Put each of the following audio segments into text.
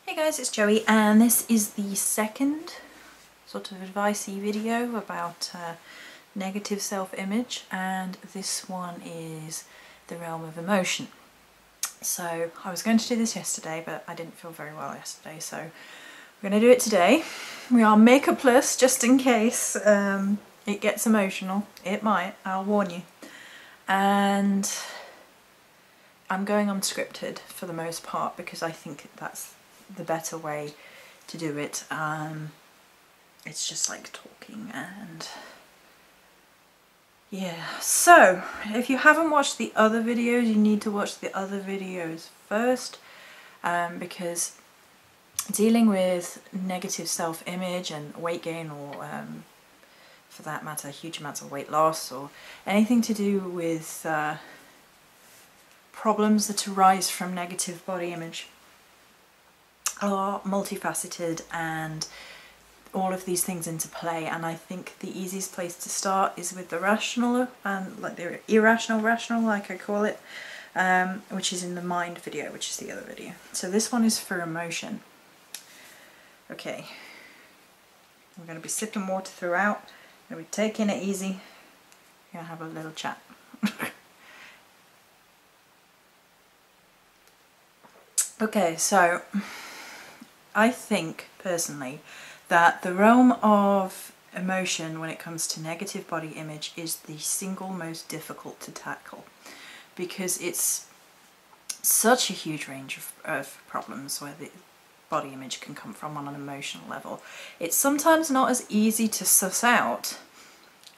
Hey guys, it's Joey, and this is the second sort of advicey video about negative self-image, and this one is the realm of emotion. So I was going to do this yesterday, but I didn't feel very well yesterday, so we're going to do it today. We are makeupless just in case it gets emotional. It might, I'll warn you. And I'm going unscripted for the most part because I think that's the better way to do it. It's just like talking, and yeah. So if you haven't watched the other videos, you need to watch the other videos first, because dealing with negative self-image and weight gain, or for that matter huge amounts of weight loss, or anything to do with problems that arise from negative body image, are multifaceted, and all of these things into play. And I think the easiest place to start is with the rational and like the irrational rational, like I call it, which is in the mind video, which is the other video. So this one is for emotion. Okay, I'm going to be sipping water throughout. I'm going to be taking it easy. I'm going to have a little chat. Okay, so I think personally that the realm of emotion when it comes to negative body image is the single most difficult to tackle, because it's such a huge range of problems where the body image can come from on an emotional level. It's sometimes not as easy to suss out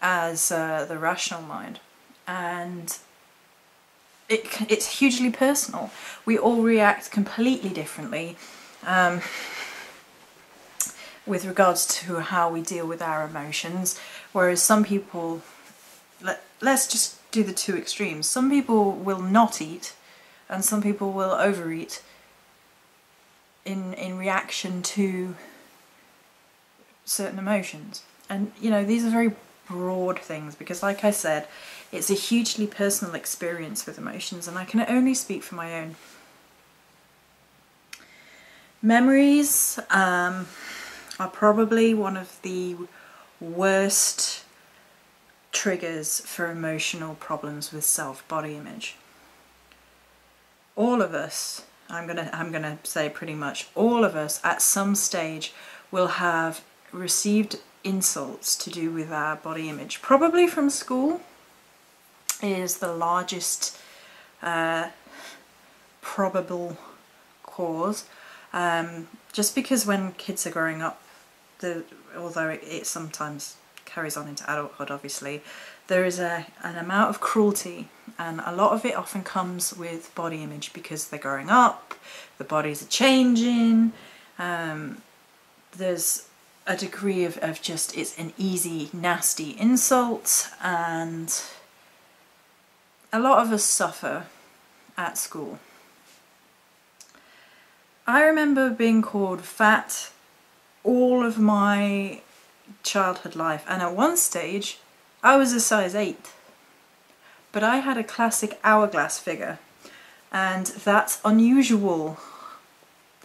as the rational mind, and it's hugely personal. We all react completely differently with regards to how we deal with our emotions, whereas some people, let's just do the two extremes. Some people will not eat, and some people will overeat in reaction to certain emotions. And you know, these are very broad things, because like I said, it's a hugely personal experience with emotions, and I can only speak for my own. Memories are probably one of the worst triggers for emotional problems with self-body image. All of us, I'm gonna say pretty much all of us at some stage will have received insults to do with our body image. Probably from school is the largest probable cause, just because when kids are growing up, although it sometimes carries on into adulthood obviously, there is an amount of cruelty, and a lot of it often comes with body image because they're growing up, the bodies are changing, there's a degree of just, it's an easy nasty insult, and a lot of us suffer at school. I remember being called fat all of my childhood life, and at one stage I was a size 8, but I had a classic hourglass figure, and that's unusual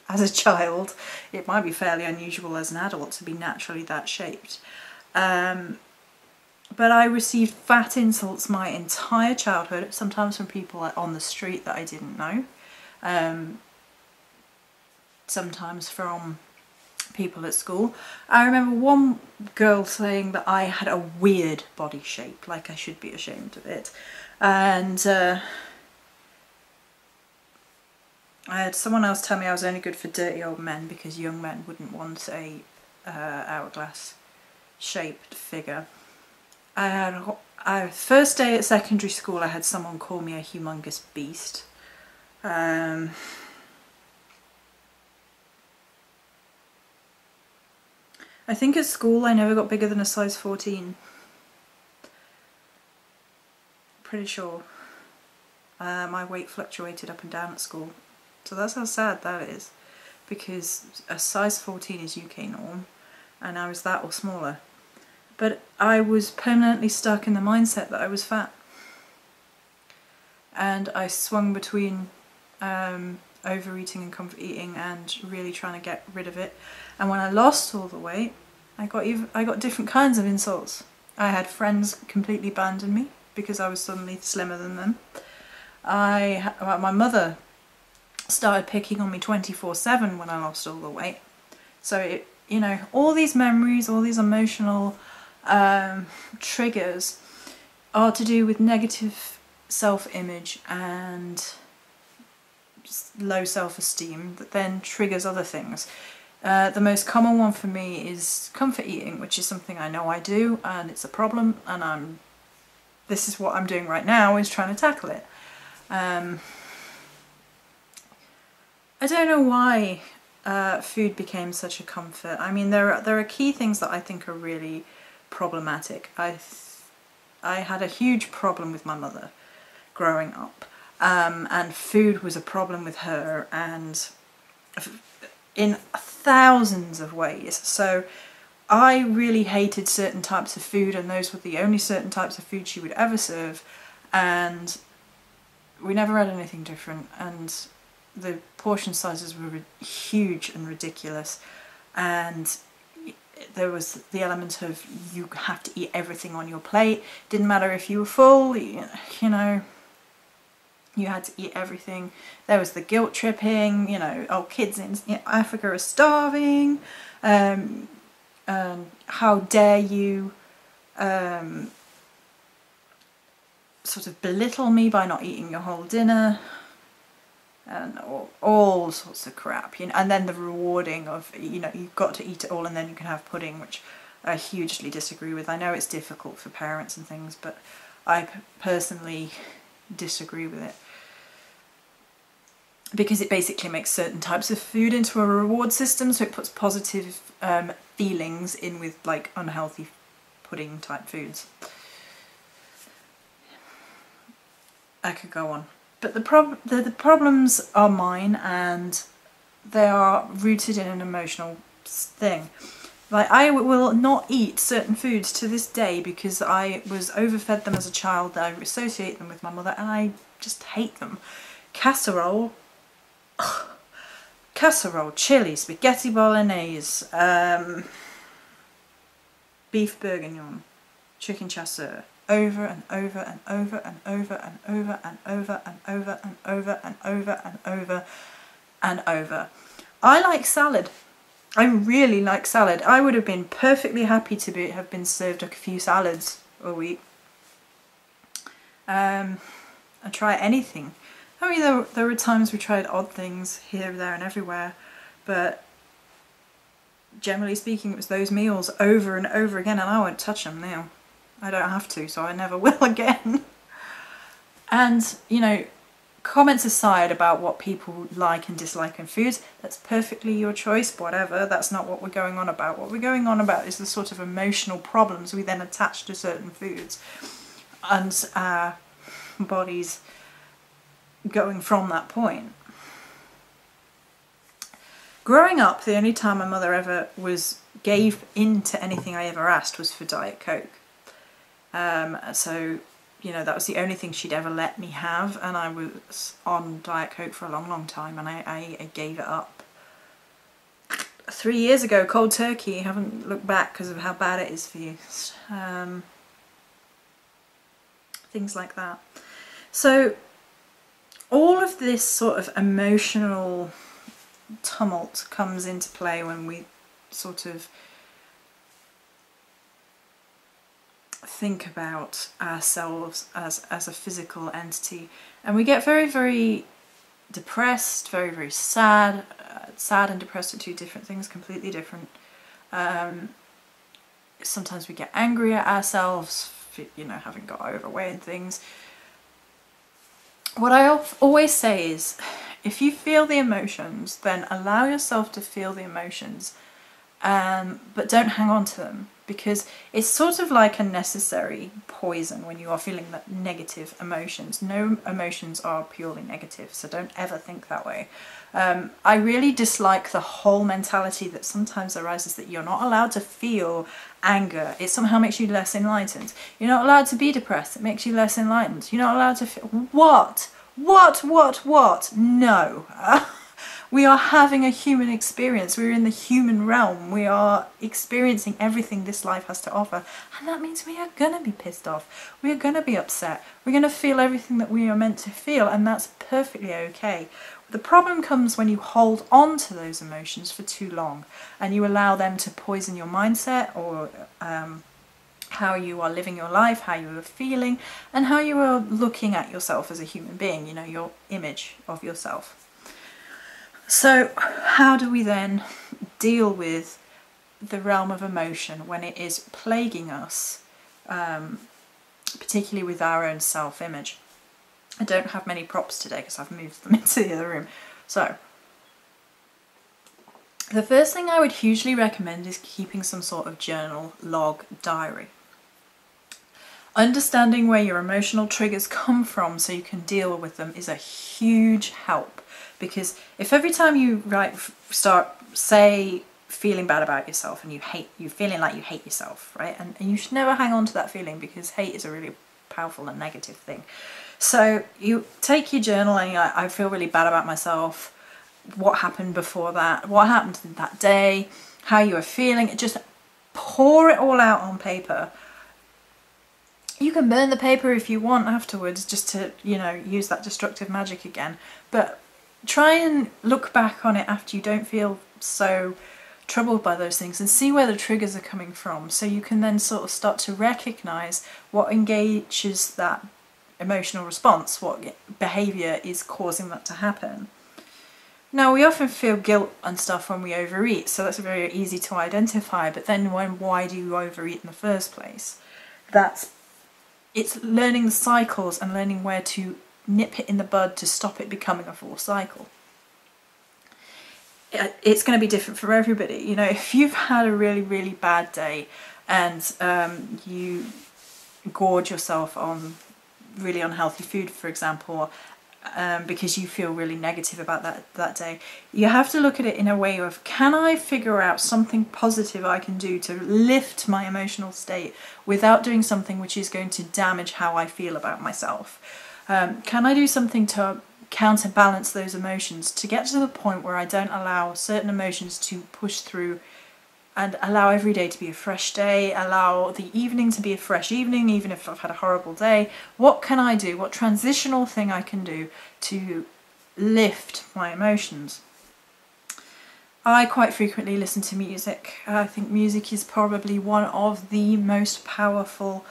as a child. It might be fairly unusual as an adult to be naturally that shaped, but I received fat insults my entire childhood, sometimes from people on the street that I didn't know, sometimes from people at school. I remember one girl saying that I had a weird body shape, like I should be ashamed of it, and I had someone else tell me I was only good for dirty old men because young men wouldn't want a hourglass shaped figure. First day at secondary school I had someone call me a humongous beast. I think at school I never got bigger than a size 14. Pretty sure. My weight fluctuated up and down at school. So that's how sad that is, because a size 14 is UK norm, and I was that or smaller. But I was permanently stuck in the mindset that I was fat. And I swung between overeating and comfort eating and really trying to get rid of it. And when I lost all the weight, I got different kinds of insults. I had friends completely abandon me because I was suddenly slimmer than them. My mother started picking on me 24/7 when I lost all the weight. So it, you know, all these memories, all these emotional triggers are to do with negative self-image and low self-esteem that then triggers other things. The most common one for me is comfort eating, which is something I know I do and it's a problem, and this is what I'm doing right now, is trying to tackle it. I don't know why food became such a comfort. I mean, there are key things that I think are really problematic. I had a huge problem with my mother growing up, and food was a problem with her, and in thousands of ways. So I really hated certain types of food, and those were the only certain types of food she would ever serve, and we never had anything different, and the portion sizes were huge and ridiculous, and there was the element of you have to eat everything on your plate. Didn't matter if you were full, you know, you had to eat everything. There was the guilt tripping, you know, oh, kids in Africa are starving, how dare you sort of belittle me by not eating your whole dinner, and all sorts of crap, you know. And then the rewarding of, you know, you've got to eat it all and then you can have pudding, which I hugely disagree with. I know it's difficult for parents and things, but I personally disagree with it, because it basically makes certain types of food into a reward system, so it puts positive feelings in with like unhealthy pudding type foods. I could go on. But the problems are mine, and they are rooted in an emotional thing. Like, I will not eat certain foods to this day because I was overfed them as a child. I associate them with my mother and I just hate them. Casserole, chili, spaghetti bolognese, beef bourguignon, chicken chasseur. Over and over and over and over and over and over and over and over and over and over and over. I like salad. I really like salad. I would have been perfectly happy to have been served a few salads a week. And try anything. I mean, there were times we tried odd things here, there and everywhere, but generally speaking it was those meals over and over again, and I won't touch them now. I don't have to, so I never will again. And, you know, comments aside about what people like and dislike in foods, that's perfectly your choice, whatever. That's not what we're going on about. What we're going on about is the sort of emotional problems we then attach to certain foods, and our bodies going from that point. Growing up, the only time my mother ever gave in to anything I ever asked was for Diet Coke. So, you know, that was the only thing she'd ever let me have, and I was on Diet Coke for a long, long time, and I gave it up. 3 years ago, cold turkey, haven't looked back because of how bad it is for you. Things like that. So, all of this sort of emotional tumult comes into play when we sort of think about ourselves as a physical entity, and we get very, very depressed, very, very sad. Sad and depressed are two different things, completely different. Sometimes we get angry at ourselves for, you know, having got overweight and things. What I always say is, if you feel the emotions, then allow yourself to feel the emotions, but don't hang on to them, because it's sort of like a necessary poison when you are feeling that negative emotions. No emotions are purely negative, so don't ever think that way. I really dislike the whole mentality that sometimes arises that you're not allowed to feel anger. It somehow makes you less enlightened. You're not allowed to be depressed. It makes you less enlightened. You're not allowed to feel... What? What? No. We are having a human experience. We're in the human realm. We are experiencing everything this life has to offer. And that means we are going to be pissed off. We are going to be upset. We're going to feel everything that we are meant to feel, and that's perfectly okay. The problem comes when you hold on to those emotions for too long and you allow them to poison your mindset, or how you are living your life, how you are feeling, and how you are looking at yourself as a human being, you know, your image of yourself. So how do we then deal with the realm of emotion when it is plaguing us, particularly with our own self-image? I don't have many props today because I've moved them into the other room. So the first thing I would hugely recommend is keeping some sort of journal, log, diary. Understanding where your emotional triggers come from so you can deal with them is a huge help. Because if every time you say feeling bad about yourself and you're feeling like you hate yourself, right? And you should never hang on to that feeling, because hate is a really powerful and negative thing. So you take your journal and you're like, I feel really bad about myself. What happened before that? What happened that day? How you were feeling? Just pour it all out on paper. You can burn the paper if you want afterwards, just to, you know, use that destructive magic again. But try and look back on it after you don't feel so troubled by those things, and see where the triggers are coming from, so you can then sort of start to recognise what engages that emotional response, what behaviour is causing that to happen. Now, we often feel guilt and stuff when we overeat, so that's very easy to identify, but then why do you overeat in the first place? It's learning the cycles and learning where to nip it in the bud to stop it becoming a full cycle. It's going to be different for everybody. You know, if you've had a really, really bad day and you gorge yourself on really unhealthy food, for example, because you feel really negative about that day, you have to look at it in a way of, can I figure out something positive I can do to lift my emotional state without doing something which is going to damage how I feel about myself? Can I do something to counterbalance those emotions, to get to the point where I don't allow certain emotions to push through, and allow every day to be a fresh day, allow the evening to be a fresh evening, even if I've had a horrible day? What can I do? What transitional thing I can do to lift my emotions? I quite frequently listen to music. I think music is probably one of the most powerful,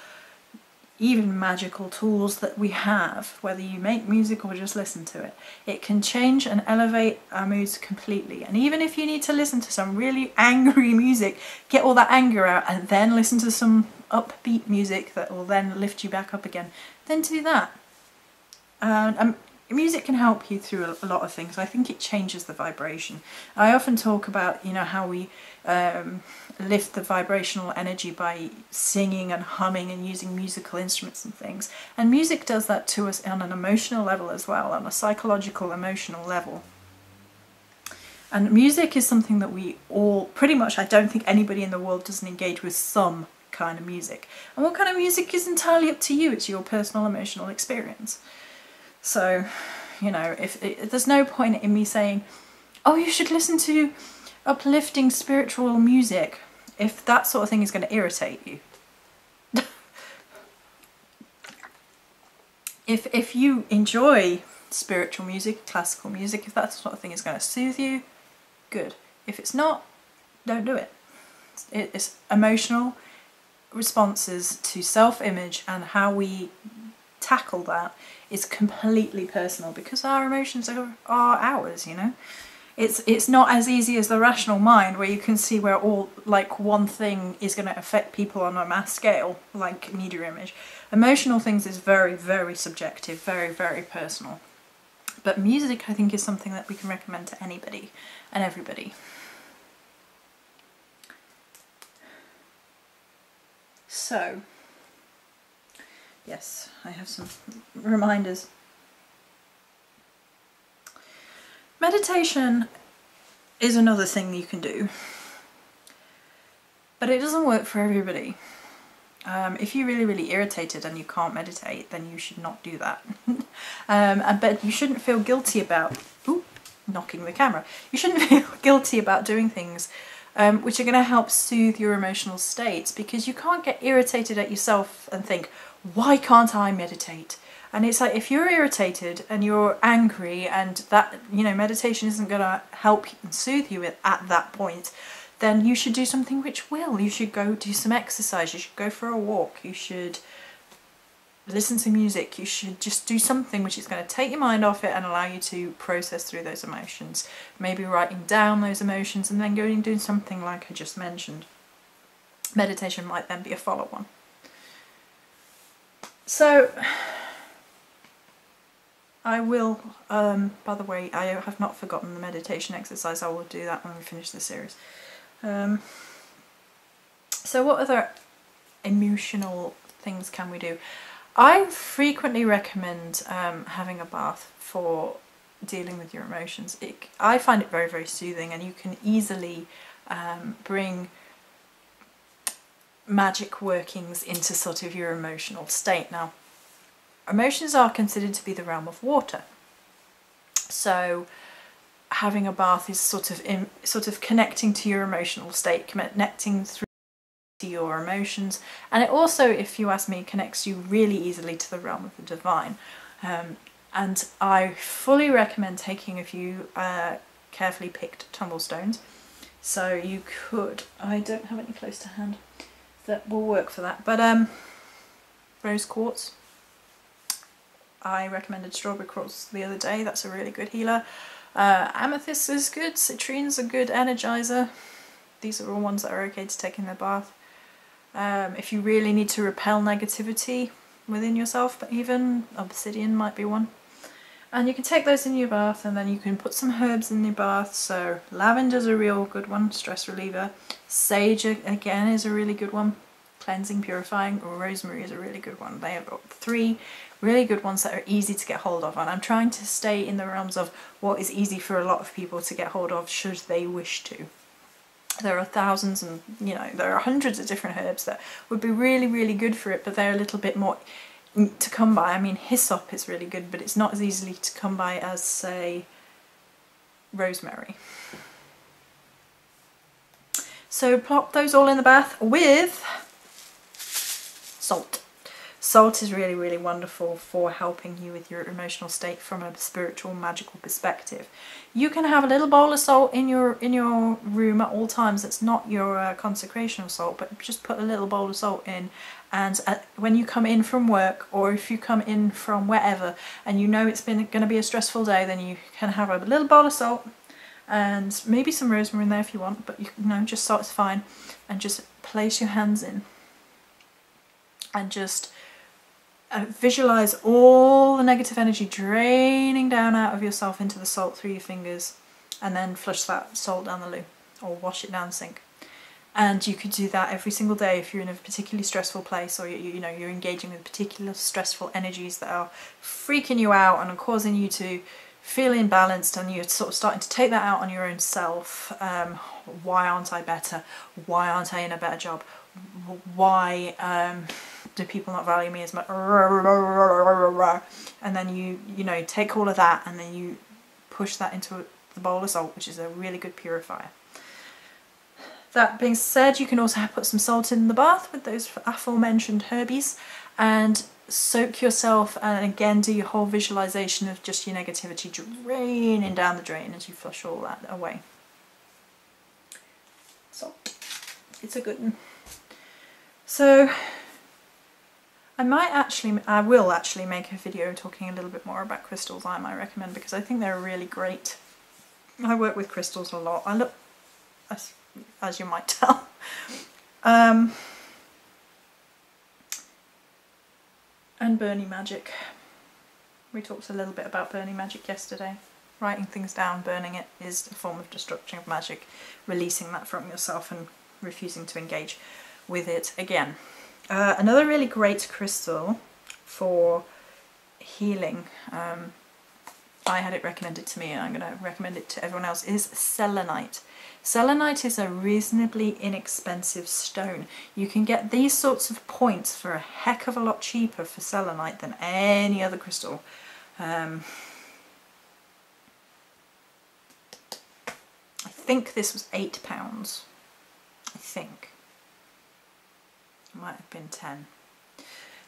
even magical tools that we have, whether you make music or just listen to it. It can change and elevate our moods completely. And even if you need to listen to some really angry music, get all that anger out and then listen to some upbeat music that will then lift you back up again, then do that. Music can help you through a lot of things. I think it changes the vibration. I often talk about, you know, how we lift the vibrational energy by singing and humming and using musical instruments and things. And music does that to us on an emotional level as well, on a psychological, emotional level. And music is something that we all, pretty much, I don't think anybody in the world doesn't engage with some kind of music. And what kind of music is entirely up to you. It's your personal emotional experience. So, you know, if there's no point in me saying, oh, you should listen to uplifting spiritual music, if that sort of thing is going to irritate you. If you enjoy spiritual music, classical music, if that sort of thing is going to soothe you, good. If it's not, don't do it. It's emotional responses to self-image, and how we tackle that is completely personal, because our emotions are ours, you know. It's not as easy as the rational mind, where you can see where all, like, one thing is going to affect people on a mass scale, like media image. Emotional things is very, very subjective, very, very personal. But music, I think, is something that we can recommend to anybody and everybody. So, yes, I have some reminders. Meditation is another thing you can do, but it doesn't work for everybody. If you're really irritated and you can't meditate, then you should not do that. But you shouldn't feel guilty about, ooh, knocking the camera. You shouldn't feel guilty about doing things which are going to help soothe your emotional states, because you can't get irritated at yourself and think, why can't I meditate? And it's like, if you're irritated and you're angry and that, you know, meditation isn't going to help and soothe you at that point, then you should do something which will. You should go do some exercise, you should go for a walk, you should listen to music, you should just do something which is going to take your mind off it and allow you to process through those emotions. Maybe writing down those emotions and then going and doing something like I just mentioned. Meditation might then be a follow-on. So I will, by the way, I have not forgotten the meditation exercise. I will do that when we finish the series. So what other emotional things can we do? I frequently recommend having a bath for dealing with your emotions. I find it very soothing, and you can easily bring magic workings into sort of your emotional state. Now, emotions are considered to be the realm of water, so having a bath is sort of connecting to your emotional state, connecting through to your emotions, and it also, if you ask me, connects you really easily to the realm of the divine. And I fully recommend taking a few carefully picked tumble stones. So you could, I don't have any close to hand that will work for that, but rose quartz. I recommended strawberry quartz the other day. That's a really good healer. Amethyst is good. Citrine's a good energizer. These are all ones that are okay to take in the bath. If you really need to repel negativity within yourself, but even obsidian might be one. And you can take those in your bath, and then you can put some herbs in your bath. So lavender's a real good one, stress reliever. Sage again is a really good one, cleansing, purifying. Or rosemary is a really good one. They have 3 really good ones that are easy to get hold of, and I'm trying to stay in the realms of what is easy for a lot of people to get hold of should they wish to. There are thousands, and you know, there are hundreds of different herbs that would be really good for it, but they're a little bit more to come by. I mean, hyssop is really good, but it's not as easily to come by as, say, rosemary. So plop those all in the bath with salt. Salt is really wonderful for helping you with your emotional state from a spiritual, magical perspective. You can have a little bowl of salt in your room at all times. It's not your consecrational salt, but just put a little bowl of salt in, and when you come in from work, or if you come in from wherever and you know it's going to be a stressful day, then you can have a little bowl of salt and maybe some rosemary in there if you want, but you know, just salt is fine, and just place your hands in and just visualize all the negative energy draining down out of yourself into the salt through your fingers, and then flush that salt down the loo or wash it down the sink. And you could do that every single day if you're in a particularly stressful place, or you know, you're engaging with particular stressful energies that are freaking you out and are causing you to feel imbalanced, and you're sort of starting to take that out on your own self. Why aren't I better? Why aren't I in a better job? Why do people not value me as much? And then you know, take all of that and then you push that into the bowl of salt, which is a really good purifier. That being said, you can also put some salt in the bath with those aforementioned herbies and soak yourself, and again do your whole visualization of just your negativity draining down the drain as you flush all that away. Salt, it's a good one. So I will actually make a video talking a little bit more about crystals, I might recommend, because I think they're really great. I work with crystals a lot. I look, as you might tell. And burning magic. We talked a little bit about burning magic yesterday. Writing things down, burning it, is a form of destruction of magic. Releasing that from yourself and refusing to engage with it again. Another really great crystal for healing I had it recommended to me and I'm going to recommend it to everyone else, is selenite. Selenite is a reasonably inexpensive stone. You can get these sorts of points for a heck of a lot cheaper for selenite than any other crystal. I think this was £8. I think. It might have been 10.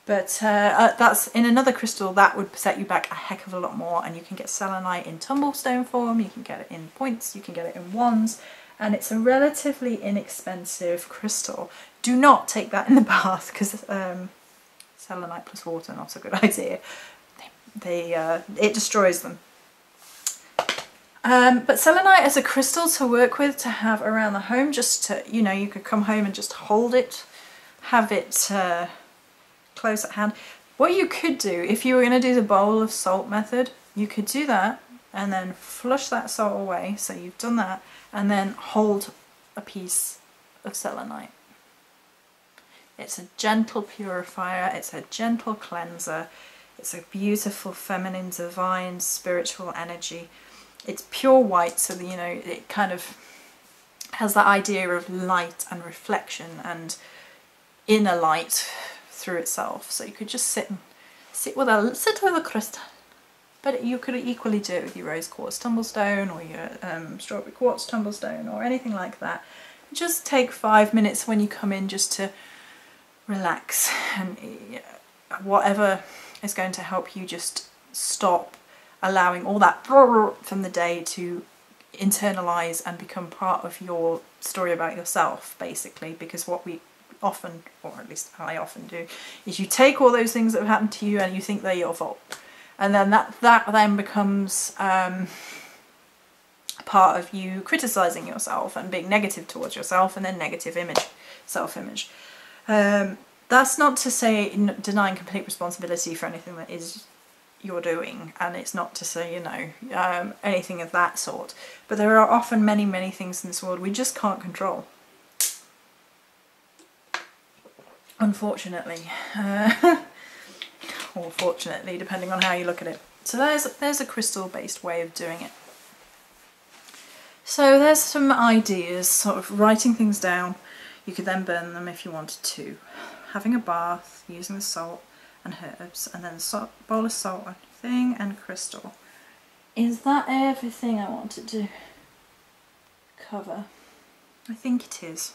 But that's in another crystal that would set you back a heck of a lot more, and you can get selenite in tumblestone form, you can get it in points, you can get it in wands, and it's a relatively inexpensive crystal. Do not take that in the bath, because selenite plus water, not a good idea. It destroys them. But selenite as a crystal to work with, to have around the home, just to, you know, you could come home and just hold it, have it close at hand. What you could do, if you were going to do the bowl of salt method, you could do that and then flush that salt away, so you've done that, and then hold a piece of selenite. It's a gentle purifier, it's a gentle cleanser, it's a beautiful feminine, divine, spiritual energy. It's pure white, so that, you know, it kind of has that idea of light and reflection and inner light through itself. So you could just sit with a crystal, but you could equally do it with your rose quartz tumblestone or your strawberry quartz tumblestone or anything like that. Just take 5 minutes when you come in just to relax, and whatever is going to help you just stop allowing all that from the day to internalize and become part of your story about yourself, basically. Because what we often, or at least I often do, is you take all those things that have happened to you and you think they're your fault, and then that then becomes part of you criticizing yourself and being negative towards yourself, and then negative self-image. That's not to say denying complete responsibility for anything that is you're doing, and it's not to say, you know, anything of that sort, but there are often many things in this world we just can't control, unfortunately, or fortunately, depending on how you look at it. So there's a crystal based way of doing it. So there's some ideas, sort of writing things down. You could then burn them if you wanted to. Having a bath, using the salt and herbs, and then a bowl of salt thing and crystal. Is that everything I wanted to cover? I think it is.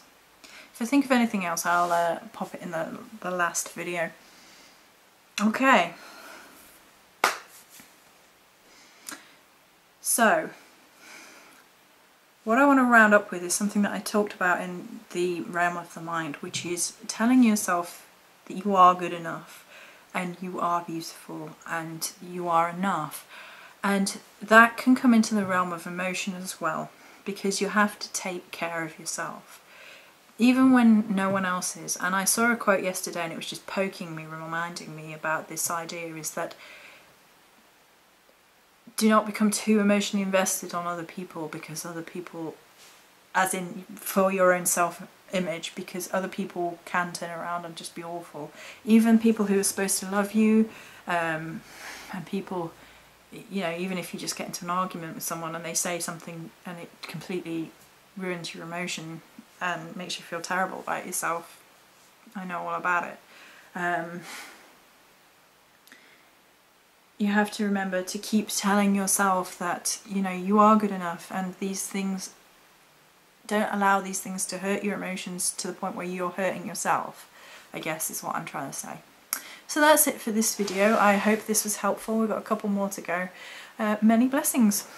If I think of anything else, I'll pop it in the last video. Okay. So, what I want to round up with is something that I talked about in the realm of the mind, which is telling yourself that you are good enough, and you are beautiful, and you are enough. And that can come into the realm of emotion as well, because you have to take care of yourself, even when no one else is. And I saw a quote yesterday and it was just poking me, reminding me about this idea, is that do not become too emotionally invested on other people, because other people, as in for your own self-image, because other people can turn around and just be awful. Even people who are supposed to love you, and people, you know, even if you just get into an argument with someone and they say something and it completely ruins your emotion and makes you feel terrible about yourself, I know all about it. You have to remember to keep telling yourself that, you know, you are good enough, and these things, don't allow these things to hurt your emotions to the point where you're hurting yourself, I guess is what I'm trying to say. So that's it for this video. I hope this was helpful. We've got a couple more to go. Many blessings.